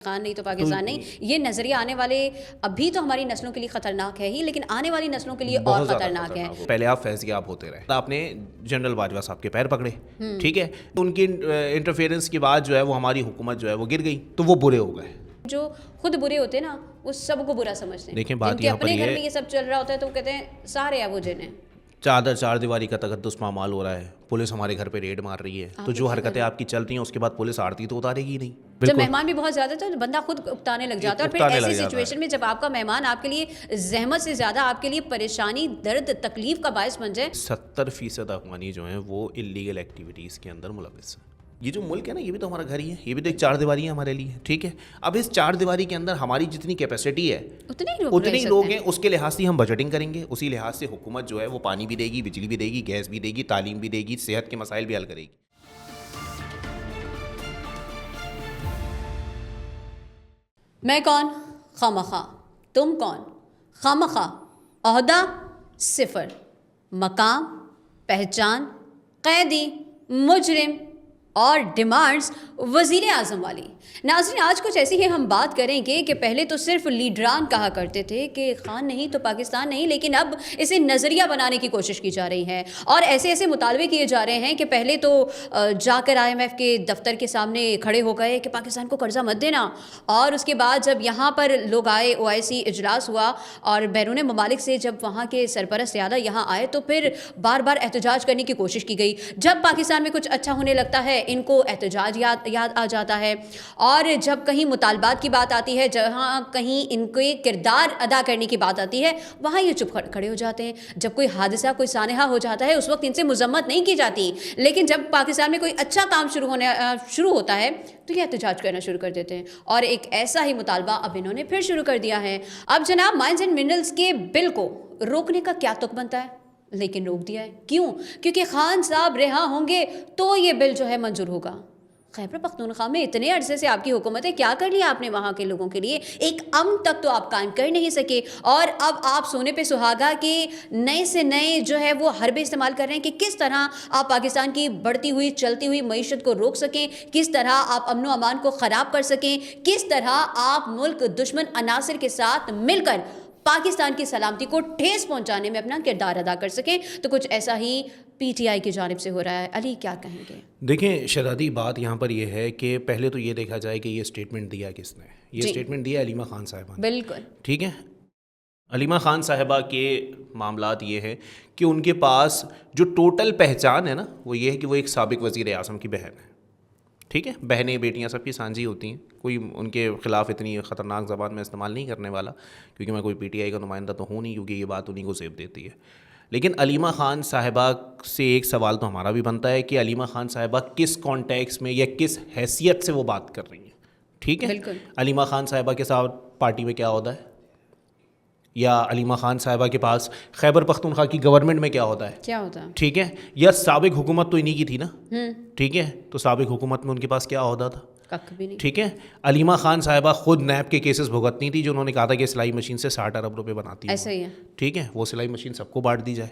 خان نہیں تو پاکستان نہیں، یہ نظریہ آنے والے ابھی تو ہماری نسلوں کے لیے خطرناک ہے ہی، لیکن آنے والی نسلوں کے لیے اور خطرناک ہے. پہلے آپ فیضیاب ہوتے رہے، آپ نے جنرل باجوہ صاحب کے پیر پکڑے، ٹھیک ہے، ان کی انٹرفیئرنس کے بعد جو ہے وہ ہماری حکومت جو ہے وہ گر گئی، تو وہ برے ہو گئے. جو خود برے ہوتے ہیں نا وہ سب کو برا سمجھتے ہیں. دیکھیں بات جن کے یہاں پر اپنے گھر یہ میں یہ سب چل رہا ہوتا ہے تو وہ کہتے ہیں سارے ابو جن ہیں. چار دیواری کا تقدس پامال ہو رہا ہے، پولیس ہمارے گھر پہ ریڈ مار رہی ہے، تو جو حرکتیں آپ کی چل رہی ہیں اس کے بعد پولیس آرتی تو اتارے گی نہیں. جب مہمان بھی بہت زیادہ تو بندہ خود اکتانے لگ جاتا ہے، اور پھر ایسی سچویشن میں جب آپ کا مہمان آپ کے لیے زحمت سے زیادہ آپ کے لیے پریشانی، درد، تکلیف کا باعث بن جائے. 70% افغانی جو ہیں وہ انلیگل ایکٹیویٹیز کے اندر ملوث ہیں. یہ جو ملک ہے نا یہ بھی تو ہمارا گھر ہی ہے، یہ بھی تو ایک چار دیواری ہے ہمارے لیے، ٹھیک ہے. اب اس چار دیواری کے اندر ہماری جتنی کیپیسٹی ہے اتنے ہی لوگ ہیں، اس کے لحاظ سے ہم بجٹنگ کریں گے، اسی لحاظ سے حکومت جو ہے وہ پانی بھی دے گی، بجلی بھی دے گی، گیس بھی دے گی، تعلیم بھی دے گی، صحت کے مسائل بھی حل کرے گی. میں کون؟ خامخواہ. تم کون؟ خامخواہ. عہدہ صفر، مقام، پہچان، قیدی، مجرم اور ڈیمانڈز وزیر اعظم والی. ناظرین آج کچھ ایسی ہی ہم بات کریں گے کہ پہلے تو صرف لیڈران کہا کرتے تھے کہ خان نہیں تو پاکستان نہیں، لیکن اب اسے نظریہ بنانے کی کوشش کی جا رہی ہے اور ایسے ایسے مطالبے کیے جا رہے ہیں کہ پہلے تو جا کر IMF کے دفتر کے سامنے کھڑے ہو گئے کہ پاکستان کو قرضہ مت دینا، اور اس کے بعد جب یہاں پر لوگ آئے، OIC اجلاس ہوا اور بیرون ممالک سے جب وہاں کے سرپرست زیادہ یہاں آئے تو پھر بار بار احتجاج کرنے کی کوشش کی گئی. جب پاکستان میں کچھ اچھا ہونے لگتا ہے ان کو احتجاج یاد آ جاتا ہے، اور جب کہیں مطالبات کی بات آتی ہے، جہاں کہیں ان کے کردار ادا کرنے کی بات آتی ہے وہاں یہ چپ کھڑے ہو جاتے ہیں. جب کوئی حادثہ، کوئی سانحہ ہو جاتا ہے اس وقت ان سے مذمت نہیں کی جاتی، لیکن جب پاکستان میں کوئی اچھا کام شروع ہوتا ہے تو یہ احتجاج کرنا شروع کر دیتے ہیں. اور ایک ایسا ہی مطالبہ اب انہوں نے پھر شروع کر دیا ہے. اب جناب مائنز اینڈ منرلز کے بل کو روکنے کا کیا تک بنتا ہے، لیکن روک دیا ہے. کیوں؟ کیونکہ خان صاحب رہا ہوں گے تو یہ بل جو ہے منظور ہوگا. خیبر پختونخوا میں اتنے عرصے سے آپ کی حکومت ہے، کیا کر لیا آپ نے وہاں کے لوگوں کے لیے؟ ایک امن تک تو آپ قائم کر نہیں سکے، اور اب آپ سونے پہ سہاگا کے نئے سے نئے جو ہے وہ حربے استعمال کر رہے ہیں کہ کس طرح آپ پاکستان کی بڑھتی ہوئی چلتی ہوئی معیشت کو روک سکیں، کس طرح آپ امن و امان کو خراب کر سکیں، کس طرح آپ ملک دشمن عناصر کے ساتھ مل کر پاکستان کی سلامتی کو ٹھیس پہنچانے میں اپنا کردار ادا کر سکیں. تو کچھ ایسا ہی PTI کی جانب سے ہو رہا ہے. علی کیا کہیں گے؟ دیکھیں شہزادی، بات یہاں پر یہ ہے کہ پہلے تو یہ دیکھا جائے کہ یہ اسٹیٹمنٹ دیا کس نے. یہ اسٹیٹمنٹ دیا علیمہ خان صاحبہ نے. بالکل ٹھیک ہے. علیمہ خان صاحبہ کے معاملات یہ ہے کہ ان کے پاس جو ٹوٹل پہچان ہے نا وہ یہ ہے کہ وہ ایک سابق وزیر اعظم کی بہن ہے. ٹھیک ہے، بہنیں بیٹیاں سب کی سانجھی ہوتی ہیں، کوئی ان کے خلاف اتنی خطرناک زبان میں استعمال نہیں کرنے والا، کیونکہ میں کوئی PTI کا نمائندہ تو ہوں نہیں، کیونکہ یہ بات انہیں کو زیب دیتی ہے. لیکن علیمہ خان صاحبہ سے ایک سوال تو ہمارا بھی بنتا ہے کہ علیمہ خان صاحبہ کس کانٹیکس میں یا کس حیثیت سے وہ بات کر رہی ہیں. ٹھیک ہے، علیمہ خان صاحبہ کے ساتھ پارٹی میں کیا عہدہ ہے، یا علیمہ خان صاحبہ کے پاس خیبر پختونخوا کی گورنمنٹ میں کیا ہوتا ہے، کیا ہوتا ہے. ٹھیک ہے، یا سابق حکومت تو انہی کی تھی نا. ٹھیک ہے، تو سابق حکومت میں ان کے پاس کیا عہدہ تھا؟ ٹھیک ہے. علیمہ خان صاحبہ خود نیب کے کیسز بھگتنی تھی جو انہوں نے کہا تھا کہ سلائی مشین سے 60 ارب روپے بناتی ہے. ایسا ہی ہے. ٹھیک ہے، وہ سلائی مشین سب کو بانٹ دی جائے.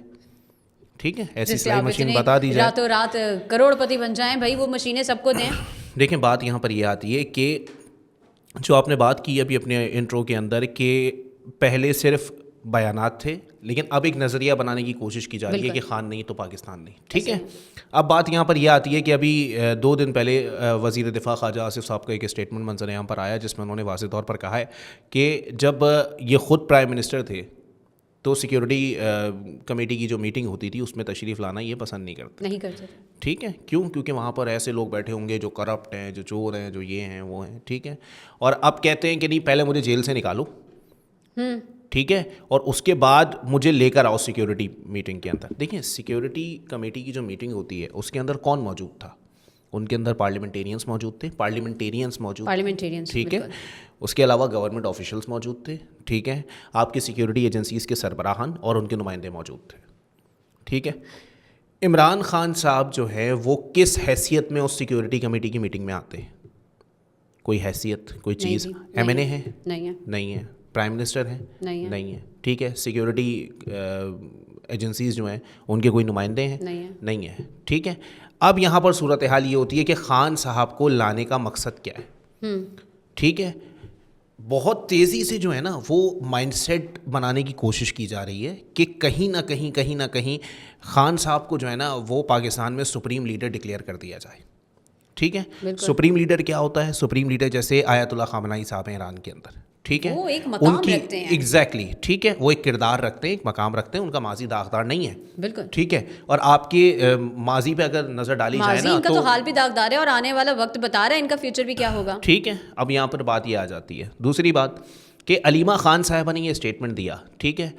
ٹھیک ہے، ایسی سلائی مشین بتا دی جائے، راتوں رات کروڑ پتی بن جائیں بھائی، وہ مشینیں سب کو دیں. دیکھیں بات یہاں پر یہ آتی ہے کہ جو آپ نے بات کی ابھی اپنے انٹرو کے اندر کہ پہلے صرف بیانات تھے، لیکن اب ایک نظریہ بنانے کی کوشش کی جا رہی ہے کہ خان نہیں تو پاکستان نہیں. ٹھیک ہے. اب بات یہاں پر یہ آتی ہے کہ ابھی 2 دن پہلے وزیر دفاع خواجہ آصف صاحب کا ایک اسٹیٹمنٹ منظر عام پر آیا جس میں انہوں نے واضح طور پر کہا ہے کہ جب یہ خود پرائم منسٹر تھے تو سیکیورٹی کمیٹی کی جو میٹنگ ہوتی تھی اس میں تشریف لانا یہ پسند نہیں کرتے. ٹھیک ہے. کیوں؟ کیونکہ وہاں پر ایسے لوگ بیٹھے ہوں گے جو کرپٹ ہیں، جو چور ہیں، جو یہ ہیں وہ ہیں. ٹھیک ہے. اور اب کہتے ہیں کہ نہیں پہلے مجھے جیل سے نکالو، ٹھیک ہے، اور اس کے بعد مجھے لے کر آؤ سیکیورٹی میٹنگ کے اندر. دیکھیں سیکیورٹی کمیٹی کی جو میٹنگ ہوتی ہے اس کے اندر کون موجود تھا؟ ان کے اندر پارلیمنٹیرینس موجود تھے، ٹھیک ہے. اس کے علاوہ گورنمنٹ آفیشلس موجود تھے. ٹھیک ہے. آپ کی سیکیورٹی ایجنسیز کے سربراہان اور ان کے نمائندے موجود تھے. ٹھیک ہے. عمران خان صاحب جو ہے وہ کس حیثیت میں اس سیکیورٹی کمیٹی کی میٹنگ میں آتے ہیں؟ کوئی حیثیت، کوئی چیز؟ MNA ہے؟ نہیں ہے. پرائم منسٹر ہیں؟ نہیں ہے. ٹھیک ہے. سیکیورٹی ایجنسیز جو ہیں ان کے کوئی نمائندے ہیں؟ نہیں ہیں. ٹھیک ہے. اب یہاں پر صورتحال یہ ہوتی ہے کہ خان صاحب کو لانے کا مقصد کیا ہے؟ ٹھیک ہے. بہت تیزی سے جو ہے نا وہ مائنڈ سیٹ بنانے کی کوشش کی جا رہی ہے کہ کہیں نہ کہیں خان صاحب کو جو ہے نا وہ پاکستان میں سپریم لیڈر ڈکلیئر کر دیا جائے. ٹھیک ہے. سپریم لیڈر کیا ہوتا ہے؟ سپریم لیڈر جیسے آیت اللہ خامنہئی صاحب ہیں ایران کے اندر. ٹھیک ہے. وہ ایک مقام رکھتے ہیں. ایگزیکٹلی. ٹھیک ہے. وہ ایک کردار رکھتے ہیں, ایک مقام رکھتے ہیں, ان کا ماضی داغدار نہیں ہے. بالکل. ٹھیک ہے. اور آپ کے ماضی پہ اگر نظر ڈالی جائے نا ان کا تو حال بھی داغدار ہے اور آنے والا وقت بتا رہا ہے ان کا فیوچر بھی کیا ہوگا. ٹھیک ہے. اب یہاں پر بات یہ آ جاتی ہے, دوسری بات کہ علیمہ خان صاحبہ نے یہ اسٹیٹمنٹ دیا. ٹھیک ہے.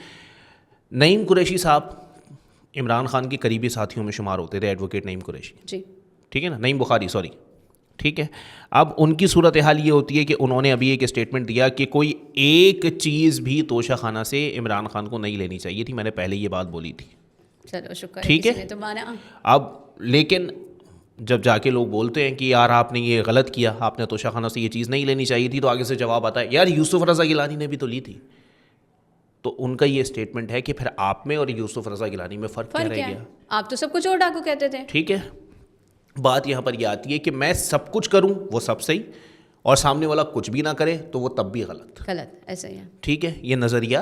نعیم قریشی صاحب عمران خان کے قریبی ساتھیوں میں شمار ہوتے تھے, ایڈوکیٹ نعیم قریشی. جی. ٹھیک ہے نا, نعیم بخاری سوری. ٹھیک ہے. اب ان کی صورتحال یہ ہوتی ہے کہ انہوں نے ابھی ایک اسٹیٹمنٹ دیا کہ کوئی ایک چیز بھی توشہ خانہ سے عمران خان کو نہیں لینی چاہیے تھی. میں نے پہلے یہ بات بولی تھی. چلو شکر. ٹھیک ہے. اب لیکن جب جا کے لوگ بولتے ہیں کہ یار آپ نے یہ غلط کیا, آپ نے توشہ خانہ سے یہ چیز نہیں لینی چاہیے تھی, تو آگے سے جواب آتا ہے یار یوسف رضا گیلانی نے بھی تو لی تھی. تو ان کا یہ اسٹیٹمنٹ ہے کہ پھر آپ میں اور یوسف رضا گیلانی میں فرق کیا رہ گیا؟ آپ تو سب کچھ اور ڈاکو کہتے تھے. ٹھیک ہے. بات یہاں پر یہ آتی ہے کہ میں سب کچھ کروں وہ سب صحیح, اور سامنے والا کچھ بھی نہ کرے تو وہ تب بھی غلط. ایسا ہی ہے. ٹھیک ہے. یہ نظریہ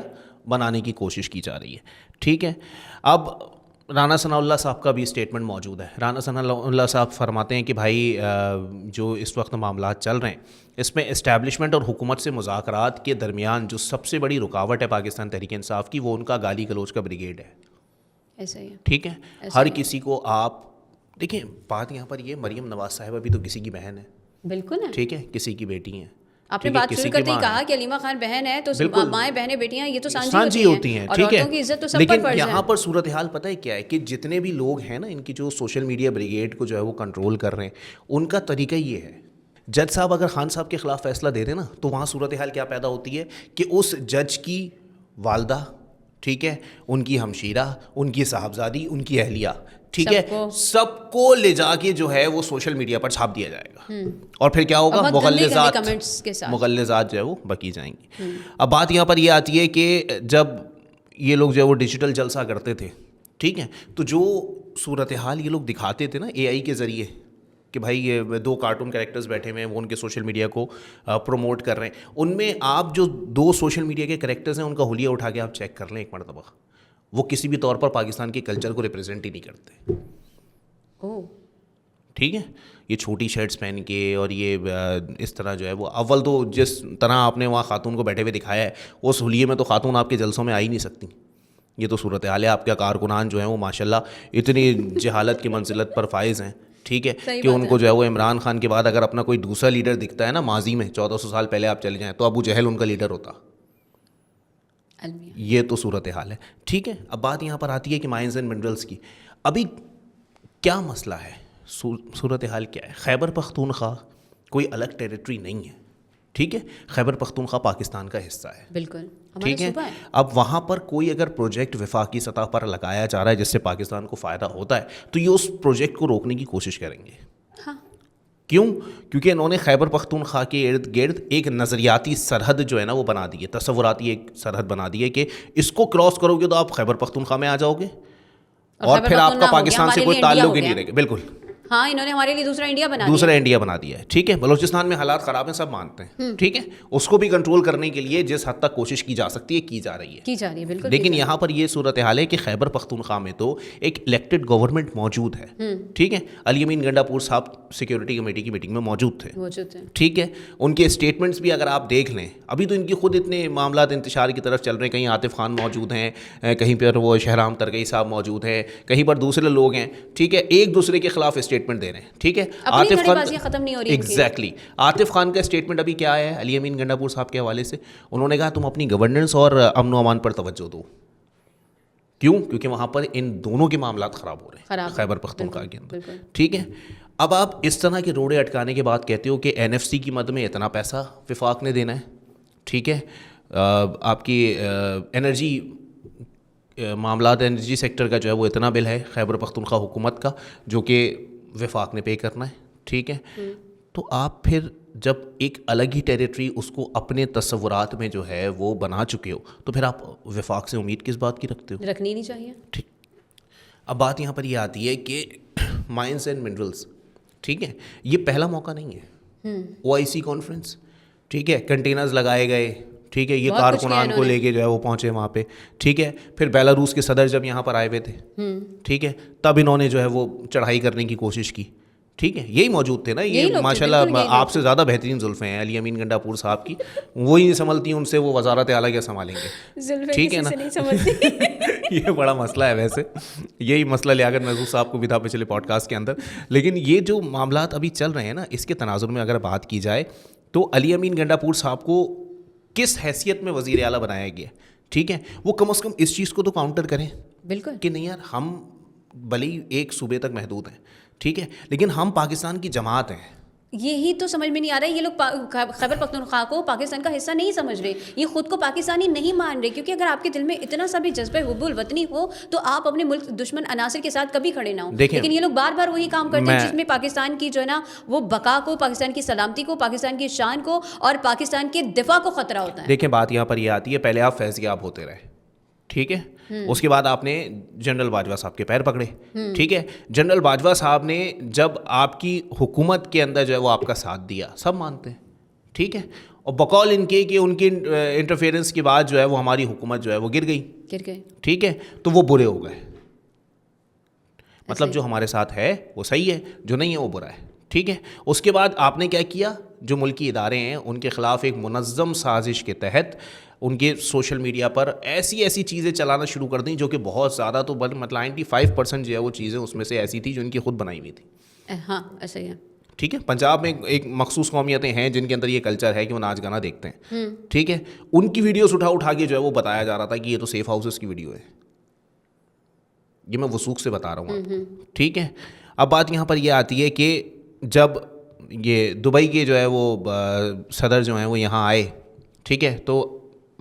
بنانے کی کوشش کی جا رہی ہے. ٹھیک ہے. اب رانا ثناء اللہ صاحب کا بھی اسٹیٹمنٹ موجود ہے. رانا ثناء اللہ صاحب فرماتے ہیں کہ بھائی جو اس وقت معاملات چل رہے ہیں اس میں اسٹیبلشمنٹ اور حکومت سے مذاکرات کے درمیان جو سب سے بڑی رکاوٹ ہے پاکستان تحریک انصاف کی, وہ ان کا گالی گلوچ کا بریگیڈ ہے. ایسا ہی ہے. ٹھیک ہے. ہر کسی کو آپ دیکھیں, بات یہاں پر یہ مریم نواز صاحبہ بھی تو کسی کی بہن ہے. بالکل ہے. ٹھیک ہے. کسی کی بیٹی ہیں. آپ نے بات شروع کرتے ہی کہا کہ علیمہ خان بہن ہے, تو مائیں بہنیں بیٹیاں یہ تو سانجھی ہوتی ہیں. ٹھیک ہے. عورتوں کی عزت تو سب پر فرض ہے. لیکن یہاں پر صورتحال پتہ ہے کیا ہے کہ جتنے بھی لوگ ہیں نا ان کی جو سوشل میڈیا بریگیڈ کو جو ہے وہ کنٹرول کر رہے ہیں, ان کا طریقہ یہ ہے, جج صاحب اگر خان صاحب کے خلاف فیصلہ دے دیں نا تو وہاں صورتحال کیا پیدا ہوتی ہے کہ اس جج کی والدہ, ٹھیک ہے, ان کی ہمشیرہ, ان کی صاحبزادی, ان کی اہلیہ, ٹھیک ہے, سب کو لے جا کے جو ہے وہ سوشل میڈیا پر چھاپ دیا جائے گا. اور پھر کیا ہوگا؟ مغلظات جو ہے وہ بکی جائیں گی. اب بات یہاں پر یہ آتی ہے کہ جب یہ لوگ جو ہے وہ ڈیجیٹل جلسہ کرتے تھے, ٹھیک ہے, تو جو صورتحال یہ لوگ دکھاتے تھے نا اے آئی کے ذریعے کہ بھائی یہ 2 کارٹون کریکٹرز بیٹھے ہوئے ہیں, وہ ان کے سوشل میڈیا کو پروموٹ کر رہے ہیں, ان میں آپ جو 2 سوشل میڈیا کے کریکٹرز ہیں ان کا حلیہ اٹھا کے آپ چیک کر لیں ایک مرتبہ, وہ کسی بھی طور پر پاکستان کے کلچر کو ریپرزینٹ ہی نہیں کرتے. ٹھیک ہے. یہ چھوٹی شرٹس پہن کے اور یہ اس طرح جو ہے وہ, اول تو جس طرح آپ نے وہاں خاتون کو بیٹھے ہوئے دکھایا ہے اس حلیے میں تو خاتون آپ کے جلسوں میں آ ہی نہیں سکتی. یہ تو صورتحال ہے. آپ کے کارکنان جو ہیں وہ ماشاء اللہ اتنی جہالت کی منزلت پر فائز ہیں, ٹھیک ہے, کہ ان کو جو ہے وہ عمران خان کے بعد اگر اپنا کوئی دوسرا لیڈر دکھتا ہے نا ماضی میں 1400 سال پہلے آپ چلے جائیں تو ابو جہل ان کا لیڈر ہوتا. یہ تو صورتحال ہے. ٹھیک ہے. اب بات یہاں پر آتی ہے کہ مائنز اینڈ منرلس کی. ابھی کیا مسئلہ ہے, صورتحال کیا ہے؟ خیبر پختونخوا کوئی الگ ٹیریٹری نہیں ہے, ٹھیک ہے, خیبر پختونخوا پاکستان کا حصہ ہے. بالکل. ٹھیک ہے. اب وہاں پر کوئی اگر پروجیکٹ وفاقی سطح پر لگایا جا رہا ہے جس سے پاکستان کو فائدہ ہوتا ہے تو یہ اس پروجیکٹ کو روکنے کی کوشش کریں گے. کیوں؟ کیونکہ انہوں نے خیبر پختونخوا کے ارد گرد ایک نظریاتی سرحد جو ہے نا وہ بنا دی ہے, تصوراتی ایک سرحد بنا دی ہے کہ اس کو کراس کرو گے تو آپ خیبر پختونخوا میں آ جاؤ گے اور پھر آپ کا پاکستان سے کوئی تعلق ہی نہیں رہے گا. بالکل. ہاں, انہوں نے ہمارے لیے دوسرا انڈیا بنا دیا ہے. ٹھیک ہے. بلوچستان میں حالات خراب ہیں, سب مانتے ہیں, ٹھیک ہے, اس کو بھی کنٹرول کرنے کے لیے جس حد تک کوشش کی جا سکتی ہے کی جا رہی ہے. بالکل. لیکن یہاں پر یہ صورتحال ہے کہ خیبر پختونخوا میں تو ایک الیکٹڈ گورنمنٹ موجود ہے, ٹھیک ہے. علی امین گنڈا پور صاحب سیکورٹی کمیٹی کی میٹنگ میں موجود تھے, ٹھیک ہے. ان کے اسٹیٹمنٹس بھی اگر آپ دیکھ لیں, ابھی تو ان کی خود اتنے معاملات انتشار کی طرف چل رہے ہیں, کہیں عاطف خان موجود ہیں, کہیں پر وہ شہرام ترگئی صاحب موجود ہیں, کہیں پر دوسرے لوگ ہیں, ٹھیک ہے, ایک دوسرے کے خلاف اسٹیٹمنٹ دے رہے ہیں. ٹھیک ہے. عاطف خان ختم نہیں ہو رہی. ایگزیکٹلی. عاطف خان کا اسٹیٹمنٹ ابھی کیا ہے علی امین گنڈا پور صاحب کے حوالے سے؟ انہوں نے کہا تم اپنی گورننس اور امن و امان پر توجہ دو. کیوں؟ کیونکہ وہاں پر ان دونوں کے معاملات خراب ہو رہے ہیں خیبر پختونخوا کے اندر. ٹھیک ہے. اب آپ اس طرح کے روڑے اٹکانے کے بعد کہتے ہو کہ این ایف سی کی مد میں اتنا پیسہ وفاق نے دینا ہے, ٹھیک ہے, آپ کی انرجی معاملات انرجی سیکٹر کا جو ہے وہ اتنا بل ہے خیبر پختونخوا حکومت کا جو کہ وفاق نے پے کرنا ہے, ٹھیک ہے. تو آپ پھر جب ایک الگ ہی ٹیریٹری اس کو اپنے تصورات میں جو ہے وہ بنا چکے ہو تو پھر آپ وفاق سے امید کس بات کی رکھتے ہو؟ رکھنی نہیں چاہیے. ٹھیک. اب بات یہاں پر یہ آتی ہے کہ مائنز اینڈ منرلس, ٹھیک ہے, یہ پہلا موقع نہیں ہے. او آئی سی کانفرنس, ٹھیک ہے, کنٹینرز لگائے گئے, ٹھیک ہے, یہ کارکنان کو لے کے جو ہے وہ پہنچے وہاں پہ, ٹھیک ہے. پھر بیلاروس کے صدر جب یہاں پر آئے ہوئے تھے, ٹھیک ہے, تب انہوں نے جو ہے وہ چڑھائی کرنے کی کوشش کی, ٹھیک ہے, یہی موجود تھے نا, یہ ماشاء اللہ آپ سے زیادہ بہترین زلفیں ہیں علی امین گنڈا پور صاحب کی, وہی نہیں سنبھلتی ان سے, وہ وزارت اعلیٰ کیا سنبھالیں گے, ٹھیک ہے نا. یہ بڑا مسئلہ ہے ویسے, یہی مسئلہ لیاقت محفوظ صاحب کو بھی تھا پچھلے پوڈ کاسٹ کے اندر. لیکن یہ جو معاملات ابھی چل رہے ہیں نا, اس کے تناظر میں اگر بات کی جائے تو علی امین گنڈا پور صاحب کو کس حیثیت میں وزیر اعلیٰ بنایا گیا, ٹھیک ہے, وہ کم از کم اس چیز کو تو کاؤنٹر کریں بالکل کہ نہیں یار, ہم بھلے ہی ایک صوبے تک محدود ہیں, ٹھیک ہے, لیکن ہم پاکستان کی جماعت ہیں. یہی تو سمجھ میں نہیں آ رہا ہے, یہ لوگ خیبر پختونخوا کو پاکستان کا حصہ نہیں سمجھ رہے, یہ خود کو پاکستانی نہیں مان رہے, کیونکہ اگر آپ کے دل میں اتنا سا بھی جذبہ حب الوطنی ہو تو آپ اپنے ملک دشمن عناصر کے ساتھ کبھی کھڑے نہ ہوں. لیکن یہ لوگ بار بار وہی کام کرتے ہیں جس میں پاکستان کی جو ہے نا وہ بقا کو, پاکستان کی سلامتی کو, پاکستان کی شان کو اور پاکستان کے دفاع کو خطرہ ہوتا ہے. دیکھیں بات یہاں پر یہ آتی ہے, پہلے آپ فیضیاب ہوتے رہے, ٹھیک ہے, اس کے بعد آپ نے جنرل باجوہ صاحب کے پیر پکڑے, ٹھیک ہے, جنرل باجوہ صاحب نے جب آپ کی حکومت کے اندر جو ہے وہ آپ کا ساتھ دیا, سب مانتے ہیں, ٹھیک ہے, اور بقول ان کے کہ ان کی انٹرفیئرنس کے بعد جو ہے وہ ہماری حکومت جو ہے وہ گر گئی, ٹھیک ہے, تو وہ برے ہو گئے. مطلب جو ہمارے ساتھ ہے وہ صحیح ہے, جو نہیں ہے وہ برا ہے, ٹھیک ہے. اس کے بعد آپ نے کیا کیا, جو ملکی ادارے ہیں ان کے خلاف ایک منظم سازش کے تحت ان کے سوشل میڈیا پر ایسی چیزیں چلانا شروع کر دیں جو کہ بہت زیادہ, تو مطلب 95% جو ہے وہ چیزیں اس میں سے ایسی تھی جو ان کی خود بنائی ہوئی تھی. ہاں ایسا ہی ہے, ٹھیک ہے. پنجاب میں ایک مخصوص قومیتیں ہیں جن کے اندر یہ کلچر ہے کہ وہ ناچ گانا دیکھتے ہیں, ٹھیک ہے, ان کی ویڈیوز اٹھا کے جو ہے وہ بتایا جا رہا تھا کہ یہ تو سیف ہاؤسز کی ویڈیو ہے. یہ میں وثوق سے بتا رہا ہوں آپ کو, ٹھیک ہے. اب بات یہاں پر یہ آتی ہے کہ جب یہ دبئی کے جو ہے وہ صدر جو ہیں وہ یہاں آئے, ٹھیک ہے, تو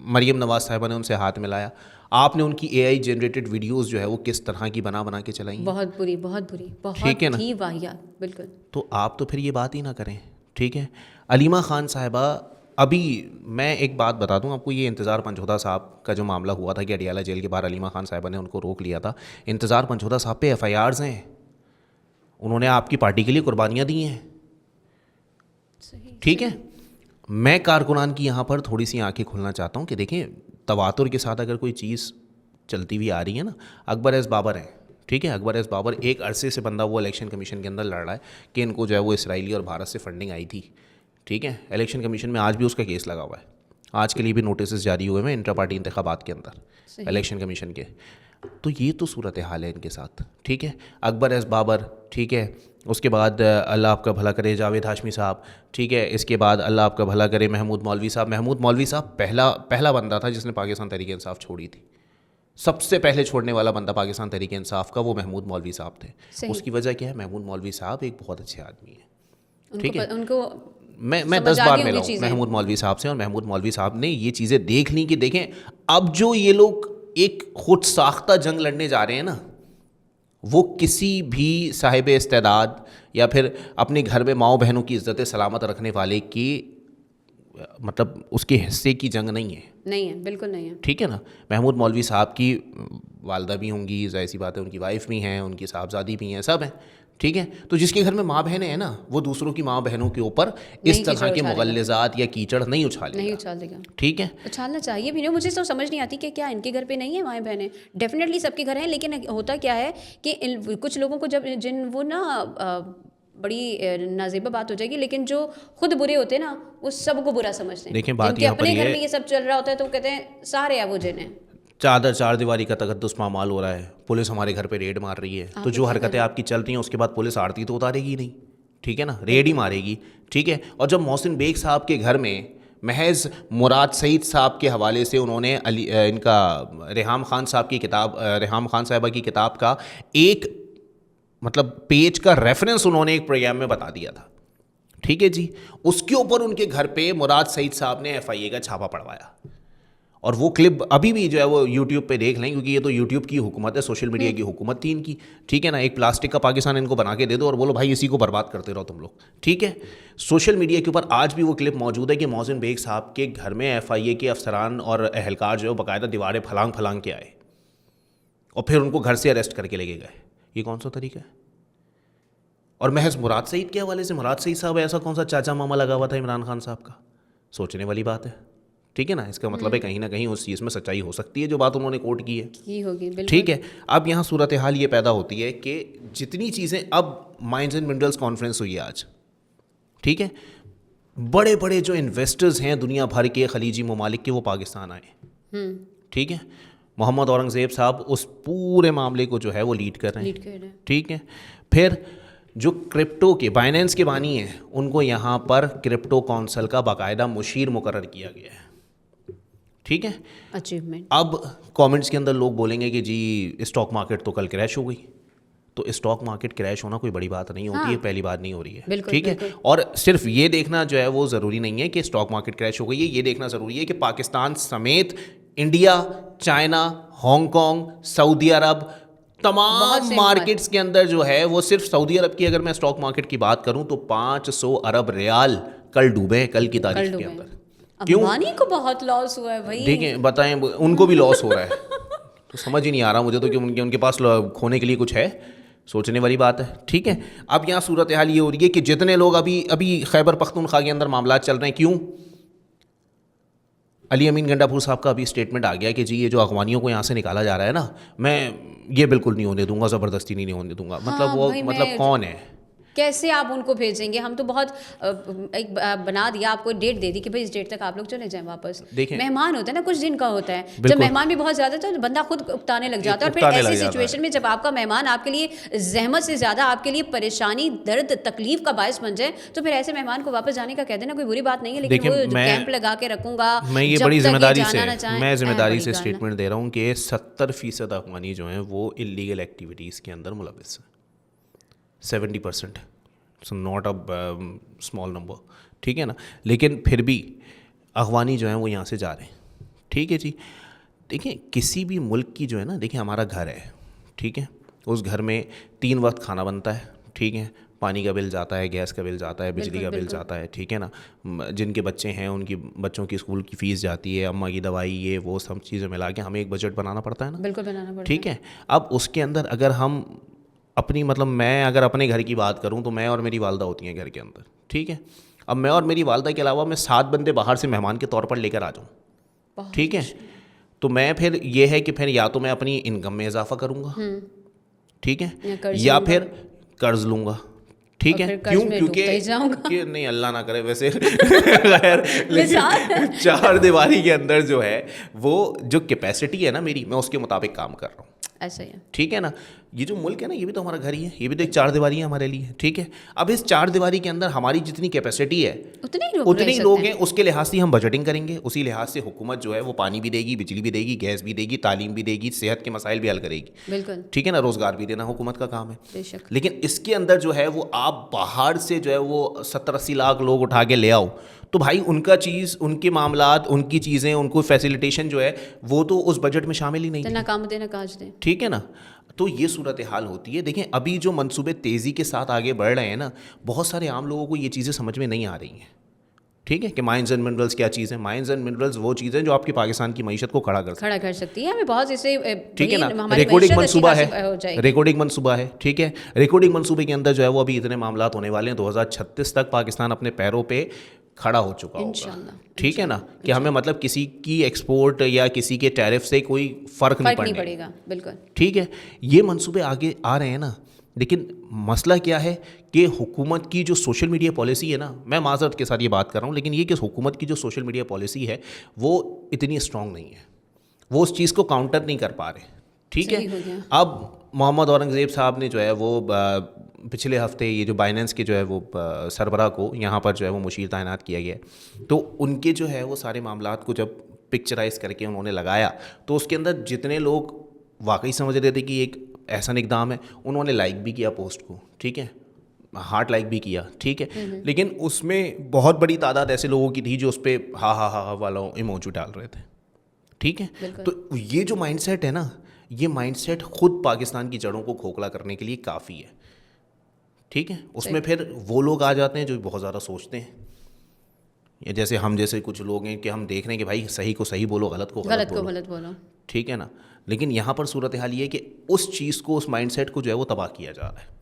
مریم نواز صاحبہ نے ان سے ہاتھ ملایا. آپ نے ان کی AI جنریٹڈ ویڈیوز جو ہے وہ کس طرح کی بنا کے چلائیں, بہت بری, بہت ٹھیک ہے نا, ہی واہیات, بالکل. تو آپ تو پھر یہ بات ہی نہ کریں, ٹھیک ہے. علیمہ خان صاحبہ, ابھی میں ایک بات بتا دوں آپ کو, یہ انتظار پنجھودا صاحب کا جو معاملہ ہوا تھا کہ اڈیالہ جیل کے باہر علیمہ خان صاحبہ نے ان کو روک لیا تھا, انتظار پنجھودا صاحب پہ FIRs ہیں, انہوں نے آپ کی پارٹی کے لیے قربانیاں دی ہیں, ٹھیک ہے. میں کارکنان کی یہاں پر تھوڑی سی آنکھیں کھولنا چاہتا ہوں کہ دیکھیں تواتر کے ساتھ اگر کوئی چیز چلتی ہوئی آ رہی ہے نا, اکبر ایس بابر ہیں, ٹھیک ہے, اکبر ایس بابر ایک عرصے سے بندہ وہ الیکشن کمیشن کے اندر لڑ رہا ہے کہ ان کو جو ہے وہ اسرائیلی اور بھارت سے فنڈنگ آئی تھی, ٹھیک ہے. الیکشن کمیشن میں آج بھی اس کا کیس لگا ہوا ہے, آج کے لیے بھی نوٹسز جاری ہوئے ہیں انٹرا پارٹی انتخابات کے اندر الیکشن کمیشن کے. تو یہ تو صورت حال ہے ان کے ساتھ, ٹھیک ہے. اکبر ایس بابر, ٹھیک ہے, اس کے بعد اللہ آپ کا بھلا کرے جاوید ہاشمی صاحب, ٹھیک ہے, اس کے بعد اللہ آپ کا بھلا کرے محمود مولوی صاحب. محمود مولوی صاحب پہلا بندہ تھا جس نے پاکستان تحریک انصاف چھوڑی تھی, سب سے پہلے چھوڑنے والا بندہ پاکستان تحریک انصاف کا وہ محمود مولوی صاحب تھے. اس کی وجہ کیا ہے, محمود مولوی صاحب ایک بہت اچھے آدمی ہیں, ٹھیک ہے. ان کو میں 10 بار ملا ہوں محمود مولوی صاحب سے, اور محمود مولوی صاحب نے یہ چیزیں دیکھ لیں کہ دیکھیں اب جو یہ لوگ ایک خود ساختہ جنگ لڑنے جا رہے ہیں نا, وہ کسی بھی صاحب استعداد یا پھر اپنے گھر میں ماؤں بہنوں کی عزت سلامت رکھنے والے کی مطلب اس کے حصے کی جنگ نہیں ہے, بالکل نہیں ہے, ٹھیک ہے نا. محمود مولوی صاحب کی والدہ بھی ہوں گی, ظاہر سی بات ہے, ان کی وائف بھی ہیں, ان کی صاحبزادی بھی ہیں, سب ہیں, ٹھیک ہے. تو جس کے گھر میں ماں بہنیں ہیں نا, وہ دوسروں کی ماں بہنوں کے اوپر اس طرح کے مغلظات یا کیچڑ نہیں اچھالے گا, ٹھیک ہے. اچھالنا چاہیے بھی نہیں. مجھے تو سمجھ نہیں آتی کہ کیا ان کے گھر پہ نہیں ہے مائیں بہنیں, ڈیفینیٹلی سب کے گھر ہیں, لیکن ہوتا کیا ہے کہ کچھ لوگوں کو جب وہ نا بڑی نازیبہ بات ہو جائے گی, لیکن جو خود برے ہوتے ہیں نا وہ سب کو برا سمجھتے ہیں. دیکھیں بات یہاں پر اپنے گھر میں یہ سب چل رہا ہوتا ہے تو کہتے ہیں سارے ابو جن ہیں, چار دیواری کا تقدس پامال ہو رہا ہے, پولیس ہمارے گھر پہ ریڈ مار رہی ہے, تو جو حرکتیں آپ کی چلتی ہیں اس کے بعد پولیس آرتی تو اتارے گی نہیں, ٹھیک ہے نا, ریڈ ہی مارے گی, ٹھیک ہے. اور جب محسن بیگ صاحب کے گھر میں محض مراد سعید صاحب کے حوالے سے انہوں نے ان کا ریحام خان صاحب کی کتاب, ریحام خان صاحبہ کی کتاب کا ایک مطلب پیج کا ریفرنس انہوں نے ایک پروگرام میں بتا دیا تھا, ٹھیک ہے جی, اس کے اوپر ان کے گھر پہ مراد سعید صاحب نے FIA کا چھاپا پڑوایا. اور وہ کلپ ابھی بھی جو ہے وہ یوٹیوب پہ دیکھ لیں, کیونکہ یہ تو یوٹیوب کی حکومت ہے, سوشل میڈیا کی حکومت تھی ان کی, ٹھیک ہے نا. ایک پلاسٹک کا پاکستان ان کو بنا کے دے دو اور بولو بھائی اسی کو برباد کرتے رہو تم لوگ, ٹھیک ہے. سوشل میڈیا کے اوپر آج بھی وہ کلپ موجود ہے کہ محسن بیگ صاحب کے گھر میں FIA کے افسران اور اہلکار جو ہے باقاعدہ دیواریں پھلانگ کے آئے اور پھر ان کو گھر سے اریسٹ کر کے لے کے گئے. یہ کون سا طریقہ ہے؟ اور محض مراد سعید کے حوالے سے, مراد سعید صاحب ایسا کون سا چاچا ماما لگا ہوا تھا عمران خان صاحب کا, سوچنے والی بات ہے. ٹھیک ہے نا, اس کا مطلب ہے کہیں نہ کہیں اس چیز میں سچائی ہو سکتی ہے جو بات انہوں نے کوٹ کی ہے. کی ہوگی بالکل. ٹھیک ہے, اب یہاں صورتحال یہ پیدا ہوتی ہے کہ جتنی چیزیں, اب مائنز اینڈ منرلس کانفرنس ہوئی ہے آج, ٹھیک ہے, بڑے بڑے جو انویسٹرز ہیں دنیا بھر کے خلیجی ممالک کے وہ پاکستان آئے. ٹھیک ہے, محمد اورنگزیب صاحب اس پورے معاملے کو جو ہے وہ لیڈ کر رہے ہیں. ٹھیک ہے, پھر جو کرپٹو کے بائنینس کے بانی ہیں ان کو یہاں پر کرپٹو کونسل کا باقاعدہ مشیر مقرر کیا گیا ہے. ٹھیک ہے, اچیومنٹ. اب کامنٹس کے اندر لوگ بولیں گے کہ جی اسٹاک مارکیٹ تو کل کریش ہو گئی. تو اسٹاک مارکیٹ کریش ہونا کوئی بڑی بات نہیں ہوتی ہے, پہلی بات نہیں ہو رہی ہے. ٹھیک ہے, اور صرف یہ دیکھنا جو ہے وہ ضروری نہیں ہے کہ اسٹاک مارکیٹ کریش ہو گئی ہے, یہ دیکھنا ضروری ہے کہ پاکستان سمیت انڈیا, چائنا, ہانگ کانگ, سعودی عرب, تمام مارکیٹس کے اندر جو ہے وہ صرف سعودی عرب کی اگر میں اسٹاک مارکیٹ کی بات کروں تو 500 ارب ریال کل ڈوبے ہیں, کل کی تاریخ کے اندر. امبانی کو بہت لاس ہوا ہے بھائی. دیکھیں بتائیں, ان کو بھی لاس ہو رہا ہے. تو سمجھ ہی نہیں آ رہا مجھے تو کہ ان کے پاس کھونے کے لیے کچھ ہے. سوچنے والی بات ہے. ٹھیک ہے, اب یہاں صورتحال یہ ہو رہی ہے کہ جتنے لوگ ابھی خیبر پختونخوا کے اندر معاملات چل رہے ہیں, کیوں علی امین گنڈا پور صاحب کا ابھی اسٹیٹمنٹ آ گیا کہ جی یہ جو افغانیوں کو یہاں سے نکالا جا رہا ہے نا, میں یہ بالکل نہیں ہونے دوں گا, زبردستی نہیں ہونے دوں گا. مطلب وہ مطلب کون ہے, کیسے آپ ان کو بھیجیں گے؟ ہم تو بہت ایک بنا دیا, آپ کو ڈیٹ دے دی کہ بھائی اس ڈیٹ تک آپ لوگ چلے جائیں واپس. مہمان ہوتا ہے نا, کچھ دن کا ہوتا ہے, جب مہمان بھی بہت زیادہ تو بندہ خود اکتانے لگ جاتا ہے. اور پھر ایسی سچویشن میں جب آپ کا مہمان آپ کے لیے زحمت سے زیادہ آپ کے لیے پریشانی, درد, تکلیف کا باعث بن جائے, تو پھر ایسے مہمان کو واپس جانے کا کہہ دینا کوئی بری بات نہیں ہے. لیکن وہ کیمپ لگا کے رکوں گا, میں یہ بڑی ذمہ داری سے اسٹیٹمنٹ دے رہا ہوں کہ 70% افغانی جو ہیں وہ انلیگل ایکٹیویٹیز کے اندر ملوث ہیں. 70%, ناٹ اے اسمال نمبر. ٹھیک ہے نا, لیکن پھر بھی افغانی جو ہیں وہ یہاں سے جا رہے ہیں. ٹھیک ہے جی, دیکھیں کسی بھی ملک کی جو ہے نا, دیکھیں ہمارا گھر ہے, ٹھیک ہے, اس گھر میں 3 وقت کھانا بنتا ہے. ٹھیک ہے, پانی کا بل جاتا ہے, گیس کا بل جاتا ہے, بجلی کا بل جاتا ہے. ٹھیک ہے نا, جن کے بچے ہیں ان کی بچوں کی اسکول کی فیس جاتی ہے, اماں کی دوائی, یہ وہ سب چیزیں ملا کے ہمیں ایک بجٹ بنانا پڑتا ہے نا. بالکل بنانا پڑتا ہے. ٹھیک ہے, اب اس کے اندر اگر ہم اپنی مطلب میں اگر اپنے گھر کی بات کروں تو میں اور میری والدہ ہوتی ہیں گھر کے اندر. ٹھیک ہے, اب میں اور میری والدہ کے علاوہ میں 7 بندے باہر سے مہمان کے طور پر لے کر آ جاؤں. ٹھیک ہے, تو میں پھر یہ ہے کہ پھر یا تو میں اپنی انکم میں اضافہ کروں گا, ٹھیک ہے, یا پھر قرض لوں گا. ٹھیک ہے, کیوں, کیونکہ نہیں اللہ نہ کرے ویسے غیر, لیکن 4 دیواری کے اندر جو ہے وہ جو کیپیسٹی ہے نا میری, میں اس کے مطابق کام کر رہا ہوں. ایسا ہی ہے. ٹھیک ہے نا, یہ جو ملک ہے نا یہ بھی تو ہمارا گھر ہی ہے, یہ بھی تو ایک 4 دیواری ہے ہمارے لیے. ٹھیک ہے, اب اس 4 دیواری کے اندر ہماری جتنی کیپیسٹی ہے اتنے ہی لوگ ہیں, اس کے لحاظ سے ہم بجٹنگ کریں گے, اسی لحاظ سے حکومت جو ہے وہ پانی بھی دے گی, بجلی بھی دے گی, گیس بھی دے گی, تعلیم بھی دے گی, صحت کے مسائل بھی حل کرے گی. بالکل. ٹھیک ہے نا, روزگار بھی دینا حکومت کا کام ہے. لیکن اس کے اندر جو ہے وہ آپ باہر سے جو ہے وہ 70-80 لاکھ لوگ اٹھا کے لے آؤ, تو بھائی ان کا چیز, ان کے معاملات, ان کی چیزیں, ان کو فیسیلیٹیشن جو ہے وہ تو اس بجٹ میں شامل ہی نہیں ہے. ٹھیک ہے نا, تو یہ صورتحال ہوتی ہے. دیکھیں ابھی جو منصوبے تیزی کے ساتھ آگے بڑھ رہے ہیں نا, بہت سارے عام لوگوں کو یہ چیزیں سمجھ میں نہیں آ رہی ہیں. ٹھیک ہے, کہ مائنز اینڈ منرلز کیا چیز ہے. مائنز اینڈ منرلز وہ چیزیں جو آپ کی پاکستان کی معیشت کو کھڑا کر سکتی ہے. ہمیں بہت اسے, ٹھیک ہے نا, ریکارڈنگ منصوبہ ہے, ریکارڈنگ منصوبہ ہے. ٹھیک ہے, ریکارڈنگ منصوبے کے اندر جو ہے وہ ابھی اتنے معاملات ہونے والے ہیں, 2036 تک پاکستان اپنے پیروں پہ کھڑا ہو چکا ہوگا. ٹھیک ہے نا, کہ ہمیں مطلب کسی کی ایکسپورٹ یا کسی کے ٹیرف سے کوئی فرق نہیں پڑے گا. بالکل. ٹھیک ہے, یہ منصوبے آگے آ رہے ہیں نا, لیکن مسئلہ کیا ہے کہ حکومت کی جو سوشل میڈیا پالیسی ہے نا, میں معذرت کے ساتھ یہ بات کر رہا ہوں, لیکن یہ کہ حکومت کی جو سوشل میڈیا پالیسی ہے وہ اتنی اسٹرانگ نہیں ہے, وہ اس چیز کو کاؤنٹر نہیں کر پا رہے. ٹھیک ہے, اب محمد اورنگزیب صاحب نے جو ہے وہ پچھلے ہفتے یہ جو بائنینس کے جو ہے وہ سربراہ کو یہاں پر جو ہے وہ مشیر تعینات کیا گیا, تو ان کے جو ہے وہ سارے معاملات کو جب پکچرائز کر کے انہوں نے لگایا, تو اس کے اندر جتنے لوگ واقعی سمجھ رہے تھے کہ ایک احسن اقدام ہے, انہوں نے لائک بھی کیا پوسٹ کو. ٹھیک ہے, ہارٹ لائک بھی کیا. ٹھیک ہے, لیکن اس میں بہت بڑی تعداد ایسے لوگوں کی تھی جو اس پہ ہا ہا ہا والا ایموجی ڈال رہے تھے. ٹھیک ہے, تو یہ جو مائنڈ سیٹ ہے نا, یہ مائنڈ سیٹ خود پاکستان کی جڑوں کو کھوکھلا کرنے کے لیے کافی ہے. ٹھیک ہے, اس میں پھر وہ لوگ آ جاتے ہیں جو بہت زیادہ سوچتے ہیں, یا جیسے ہم جیسے کچھ لوگ ہیں کہ ہم دیکھ رہے ہیں کہ بھائی صحیح کو صحیح بولو, غلط کو غلط بولو. ٹھیک ہے نا, لیکن یہاں پر صورتحال یہ ہے کہ اس چیز کو, اس مائنڈ سیٹ کو جو ہے وہ تباہ کیا جا رہا ہے.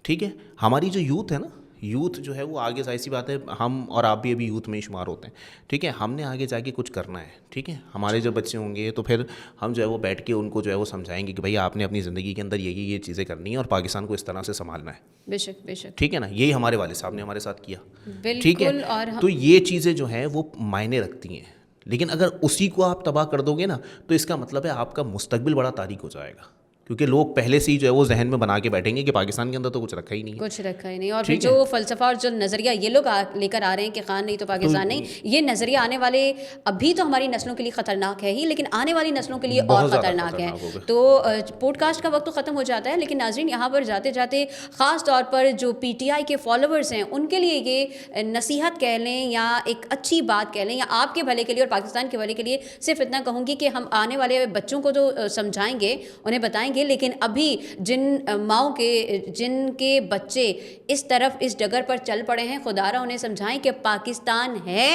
ٹھیک ہے, ہماری جو یوتھ ہے نا, یوتھ جو ہے وہ آگے ظاہر سی بات ہے ہم اور آپ بھی ابھی یوتھ میں شمار ہوتے ہیں, ٹھیک ہے, ہم نے آگے جا کے کچھ کرنا ہے, ٹھیک ہے, ہمارے جب بچے ہوں گے تو پھر ہم جو ہے وہ بیٹھ کے ان کو جو ہے وہ سمجھائیں گے کہ بھائی آپ نے اپنی زندگی کے اندر یہ چیزیں کرنی ہیں اور پاکستان کو اس طرح سے سنبھالنا ہے. بے شک بے شک, ٹھیک ہے نا, یہی ہمارے والد صاحب نے ہمارے ساتھ کیا, ٹھیک ہے. بالکل. اور تو یہ چیزیں جو ہیں وہ معنی رکھتی ہیں, لیکن اگر اسی کو آپ تباہ کر دو گے نا تو اس کا مطلب ہے آپ کا مستقبل بڑا تاریک ہو جائے گا, کیونکہ لوگ پہلے سے ہی جو ہے وہ ذہن میں بنا کے بیٹھیں گے کہ پاکستان کے اندر تو کچھ رکھا ہی نہیں ہے, کچھ رکھا ہی نہیں. اور پھر جو فلسفہ اور جو نظریہ یہ لوگ لے کر آ رہے ہیں کہ خان نہیں تو پاکستان نہیں, یہ نظریہ آنے والے ابھی تو ہماری نسلوں کے لیے خطرناک ہے ہی, لیکن آنے والی نسلوں کے لیے اور خطرناک ہے. تو پوڈ کاسٹ کا وقت تو ختم ہو جاتا ہے, لیکن ناظرین یہاں پر جاتے جاتے خاص طور پر جو پی ٹی آئی کے فالوورز ہیں ان کے لیے یہ نصیحت کہہ لیں یا ایک اچھی بات کہہ لیں یا آپ کے بھلے کے لیے اور پاکستان کے بھلے کے لیے صرف اتنا کہوں گی کہ ہم آنے والے بچوں کو تو سمجھائیں گے, انہیں بتائیں گے, لیکن ابھی جن ماؤں کے جن کے بچے اس طرف اس ڈگر پر چل پڑے ہیں, خدا را انہیں سمجھائیں کہ پاکستان ہے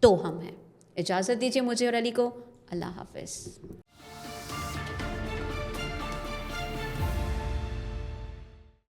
تو ہم ہیں. اجازت دیجیے مجھے اور علی کو. اللہ حافظ.